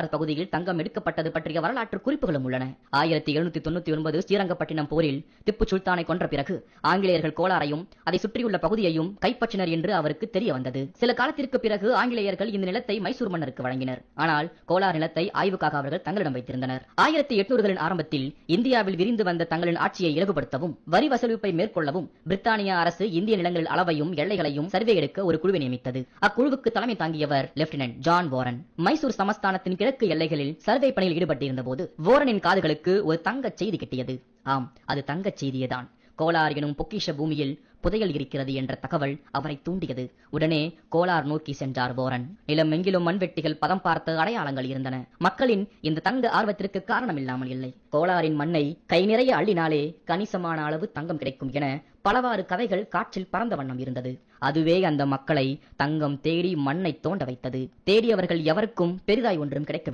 பகுதியில் தங்கம் எடுக்கப்பட்டது பற்றிய வரலாற்று குறிப்புகளும் உள்ளன. 1799 ஸ்ரீரங்கப்பட்டினம் போரில் திப்பு சுல்தானை கொன்ற பிறகு ஆங்கிலேயர்கள் கோலாரையும் அதை சுற்றியுள்ள பகுதியையும் கைப்பற்றினர் என்று அவருக்கு தெரிய வந்தது. சில காலத்திற்கு பிறகு ஆங்கிலேயர்கள் இந்த நிலத்தை மைசூர் மன்னருக்கு வழங்கினர். ஆனால் கோலார் நிலத்தை ஆய்வுக்காக அவர்கள் தங்களிடம் வைத்திருந்தனர். 1800களின் ஆரம்பத்தில் இந்தியாவில் விரிந்து வந்த தங்களின் ஆட்சியை இலகுபடுத்தவும் வரி வசூலிப்பை மேற்கொள்ளவும் பிரித்தானிய அரசு இந்திய நிலங்களில் அளவையும் எல்லைகளையும் சர்வே எடுக்க ஒரு குழுவை நியமித்தது. அக்குழுவுக்கு தலைமை தாங்கியவர் லெப்டினன்ட் ஜான் வாரன். மைசூர் சமஸ்தானத்தின் கிழக்கு எல்லைகளில் சர்வே பணியில் ஈடுபட்டிருந்த போது வாரனின் காதுகளுக்கு ஒரு தங்கச் செய்தி கிட்டியது. ஆம், அது தங்கச் செய்தியேதான். கோலார் எனும் பொக்கிஷ பூமியில் புதையல் இருக்கிறது என்ற தகவல் அவரை தூண்டியது. உடனே கோலார் நோக்கி சென்றார் வாரன். நிலம் எங்கிலும் மண்வெட்டிகள் பதம் பார்த்த அடையாளங்கள் இருந்தன. மக்களின் இந்த தங்க ஆர்வத்திற்கு காரணம் இல்லாமல் இல்லை. கோலாரின் மண்ணை கை நிறைய அள்ளினாலே கணிசமான அளவு தங்கம் கிடைக்கும் என பலவாறு கதைகள் காற்றில் பறந்த வண்ணம் இருந்தது. அதுவே அந்த மக்களை தங்கம் தேடி மண்ணை தோண்ட வைத்தது. தேடியவர்கள் எவருக்கும் பெரிதாய் ஒன்றும் கிடைக்கவில்லை.